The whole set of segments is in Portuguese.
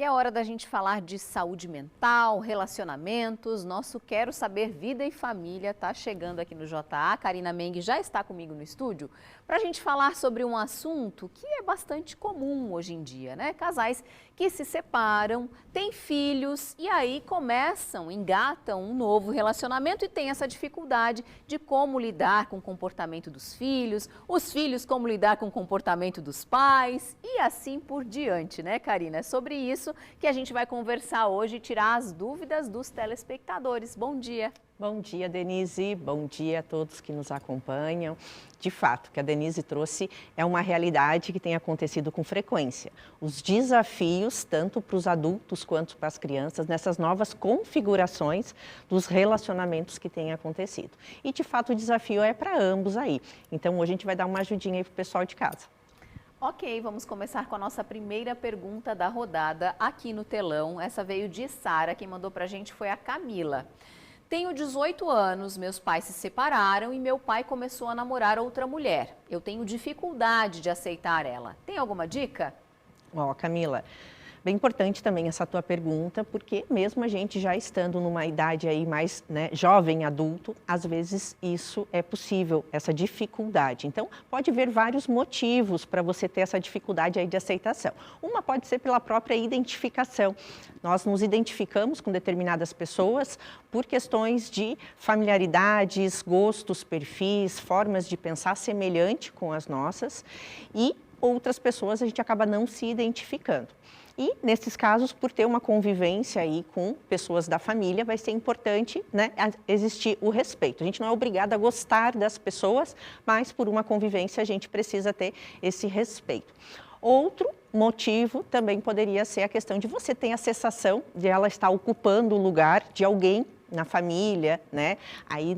E é hora da gente falar de saúde mental, relacionamentos. Nosso Quero Saber Vida e Família está chegando aqui no JA. A Karina Meng já está comigo no estúdio para a gente falar sobre um assunto que é bastante comum hoje em dia, né? Casais que se separam, têm filhos e aí engatam um novo relacionamento e tem essa dificuldade de como lidar com o comportamento dos filhos, os filhos como lidar com o comportamento dos pais e assim por diante, né, Karina? É sobre isso que a gente vai conversar hoje e tirar as dúvidas dos telespectadores. Bom dia. Bom dia, Denise. Bom dia a todos que nos acompanham. De fato, o que a Denise trouxe é uma realidade que tem acontecido com frequência. Os desafios, tanto para os adultos quanto para as crianças, nessas novas configurações dos relacionamentos que têm acontecido. E, de fato, o desafio é para ambos aí. Então, hoje a gente vai dar uma ajudinha aí para o pessoal de casa. Ok, vamos começar com a nossa primeira pergunta da rodada aqui no telão. Essa veio de Sara, quem mandou pra gente foi a Camila. Tenho 18 anos, meus pais se separaram e meu pai começou a namorar outra mulher. Eu tenho dificuldade de aceitar ela. Tem alguma dica? Ó, Camila, bem importante também essa tua pergunta, porque mesmo a gente já estando numa idade aí mais jovem, adulto, às vezes isso é possível, essa dificuldade. Então, pode haver vários motivos para você ter essa dificuldade aí de aceitação. Uma pode ser pela própria identificação. Nós nos identificamos com determinadas pessoas por questões de familiaridades, gostos, perfis, formas de pensar semelhante com as nossas e outras pessoas a gente acaba não se identificando. E, nesses casos, por ter uma convivência aí com pessoas da família, vai ser importante, existir o respeito. A gente não é obrigado a gostar das pessoas, mas por uma convivência a gente precisa ter esse respeito. Outro motivo também poderia ser a questão de você ter a sensação de ela estar ocupando o lugar de alguém na família, aí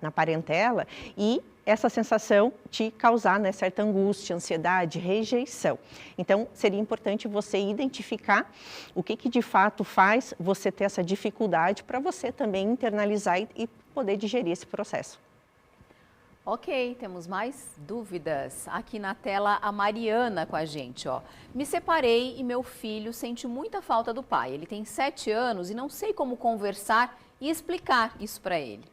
na parentela, e essa sensação te causar certa angústia, ansiedade, rejeição. Então, seria importante você identificar o que de fato faz você ter essa dificuldade para você também internalizar e poder digerir esse processo. Ok, temos mais dúvidas. Aqui na tela a Mariana com a gente, ó. Me separei e meu filho sente muita falta do pai. Ele tem 7 anos e não sei como conversar e explicar isso para ele.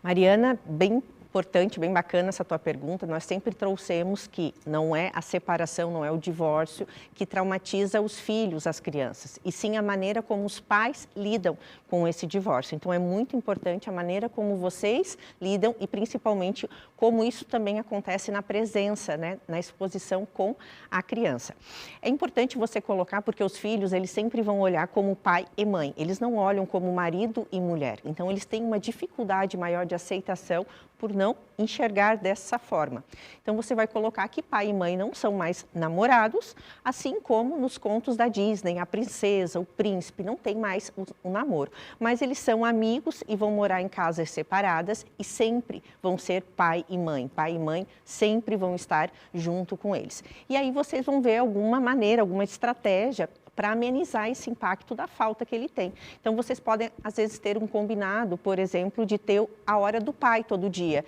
Mariana, bem importante, bem bacana essa tua pergunta. Nós sempre trouxemos que não é a separação, não é o divórcio que traumatiza os filhos, as crianças, e sim a maneira como os pais lidam com esse divórcio. Então é muito importante a maneira como vocês lidam e principalmente como isso também acontece na presença, na exposição com a criança. É importante você colocar porque os filhos, eles sempre vão olhar como pai e mãe. Eles não olham como marido e mulher. Então eles têm uma dificuldade maior de aceitação por não enxergar dessa forma. Então você vai colocar que pai e mãe não são mais namorados, assim como nos contos da Disney, a princesa, o príncipe, não tem mais o namoro. Mas eles são amigos e vão morar em casas separadas e sempre vão ser pai e mãe. Pai e mãe sempre vão estar junto com eles. E aí vocês vão ver alguma maneira, alguma estratégia para amenizar esse impacto da falta que ele tem. Então, vocês podem, às vezes, ter um combinado, por exemplo, de ter a hora do pai todo dia,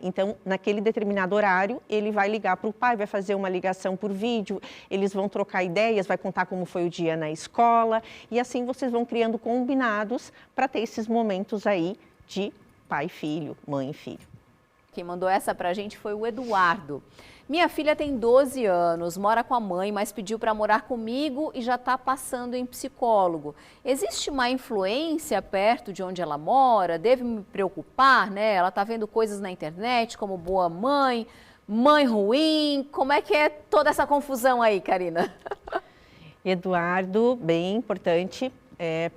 Então, naquele determinado horário, ele vai ligar para o pai, vai fazer uma ligação por vídeo, eles vão trocar ideias, vai contar como foi o dia na escola, e assim vocês vão criando combinados para ter esses momentos aí de pai e filho, mãe e filho. Quem mandou essa pra gente foi o Eduardo. Minha filha tem 12 anos, mora com a mãe, mas pediu para morar comigo e já está passando em psicólogo. Existe má influência perto de onde ela mora? Deve me preocupar, Ela está vendo coisas na internet como boa mãe, mãe ruim. Como é que é toda essa confusão aí, Karina? Eduardo, bem importante.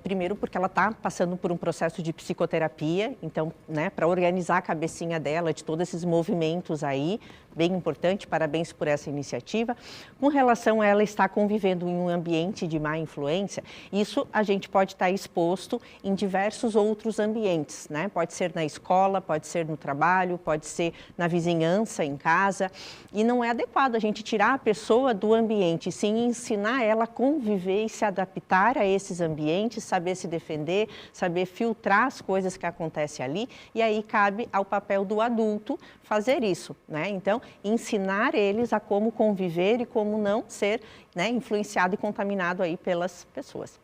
Primeiro porque ela está passando por um processo de psicoterapia, então, para organizar a cabecinha dela de todos esses movimentos aí, bem importante, parabéns por essa iniciativa. Com relação a ela estar convivendo em um ambiente de má influência, isso a gente pode estar exposto em diversos outros ambientes, Pode ser na escola, pode ser no trabalho, pode ser na vizinhança, em casa, e não é adequado a gente tirar a pessoa do ambiente, sim ensinar ela a conviver e se adaptar a esses ambientes ambiente, saber se defender, saber filtrar as coisas que acontecem ali, e aí cabe ao papel do adulto fazer isso, né? Então, ensinar eles a como conviver e como não ser, né, influenciado e contaminado aí pelas pessoas.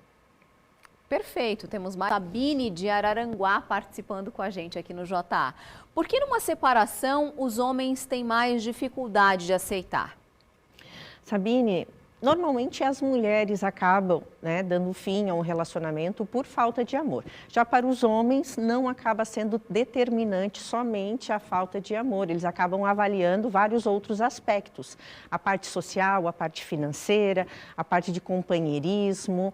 Perfeito, temos mais Sabine de Araranguá participando com a gente aqui no JA. Por que numa separação os homens têm mais dificuldade de aceitar? Sabine, normalmente as mulheres acabam, né, dando fim a um relacionamento por falta de amor. Já para os homens não acaba sendo determinante somente a falta de amor, eles acabam avaliando vários outros aspectos. A parte social, a parte financeira, a parte de companheirismo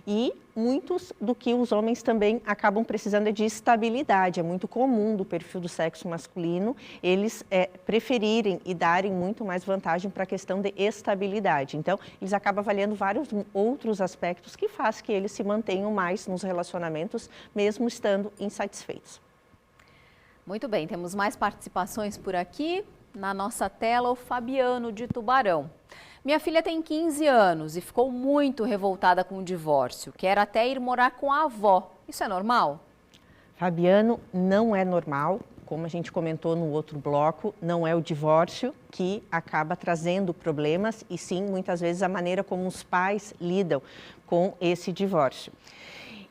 e muitos do que os homens também acabam precisando é de estabilidade. É muito comum do perfil do sexo masculino eles preferirem e darem muito mais vantagem para a questão de estabilidade. Então, eles acabam avaliando vários outros aspectos que faz que eles se mantenham mais nos relacionamentos, mesmo estando insatisfeitos. Muito bem, temos mais participações por aqui. Na nossa tela, o Fabiano de Tubarão. Minha filha tem 15 anos e ficou muito revoltada com o divórcio. Quer até ir morar com a avó. Isso é normal? Fabiano, não é normal. Como a gente comentou no outro bloco, não é o divórcio que acaba trazendo problemas, e sim, muitas vezes, a maneira como os pais lidam com esse divórcio.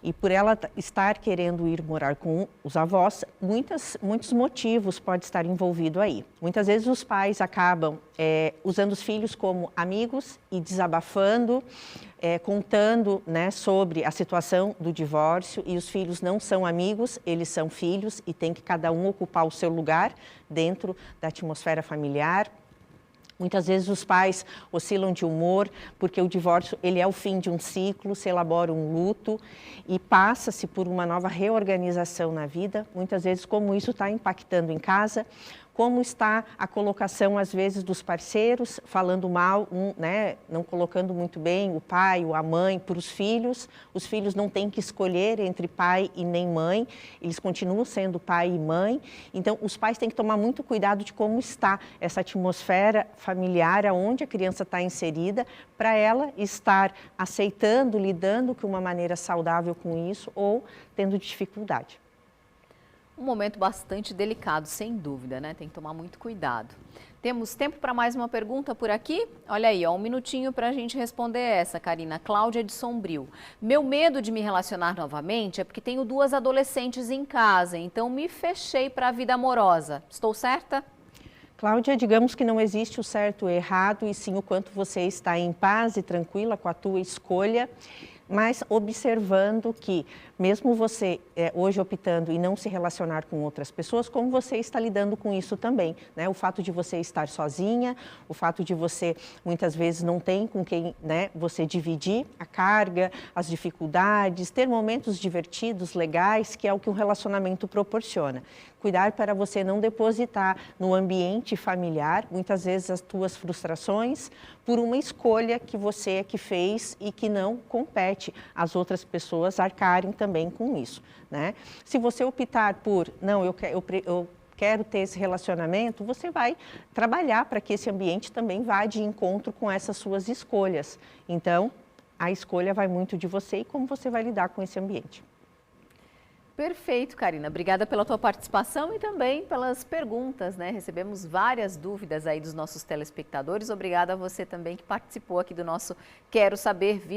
E por ela estar querendo ir morar com os avós, muitos motivos podem estar envolvidos aí. Muitas vezes os pais acabam usando os filhos como amigos e desabafando, contando, né, sobre a situação do divórcio, e os filhos não são amigos, eles são filhos e tem que cada um ocupar o seu lugar dentro da atmosfera familiar. Muitas vezes os pais oscilam de humor, porque o divórcio ele é o fim de um ciclo, se elabora um luto e passa-se por uma nova reorganização na vida. Muitas vezes como isso está impactando em casa, como está a colocação, às vezes, dos parceiros, falando mal, né, não colocando muito bem o pai ou a mãe para os filhos não têm que escolher entre pai e nem mãe, eles continuam sendo pai e mãe, então os pais têm que tomar muito cuidado de como está essa atmosfera familiar, onde a criança está inserida, para ela estar aceitando, lidando de uma maneira saudável com isso ou tendo dificuldade. Um momento bastante delicado, sem dúvida, né? Tem que tomar muito cuidado. Temos tempo para mais uma pergunta por aqui? Olha aí, ó, um minutinho para a gente responder essa, Karina. Cláudia de Sombrio. Meu medo de me relacionar novamente é porque tenho 2 adolescentes em casa, então me fechei para a vida amorosa. Estou certa? Cláudia, digamos que não existe o certo e o errado, e sim o quanto você está em paz e tranquila com a tua escolha, mas observando que, mesmo você hoje optando em não se relacionar com outras pessoas, como você está lidando com isso também, né? O fato de você estar sozinha, o fato de você muitas vezes não tem com quem, né, você dividir a carga, as dificuldades, ter momentos divertidos, legais, que é o que um relacionamento proporciona. Cuidar para você não depositar no ambiente familiar, muitas vezes, as tuas frustrações por uma escolha que você é que fez e que não compete às outras pessoas arcarem também com isso, né? Se você optar por, não, eu quero ter esse relacionamento, você vai trabalhar para que esse ambiente também vá de encontro com essas suas escolhas. Então, a escolha vai muito de você e como você vai lidar com esse ambiente. Perfeito, Karina. Obrigada pela tua participação e também pelas perguntas, né? Recebemos várias dúvidas aí dos nossos telespectadores. Obrigada a você também que participou aqui do nosso Quero Saber Vida.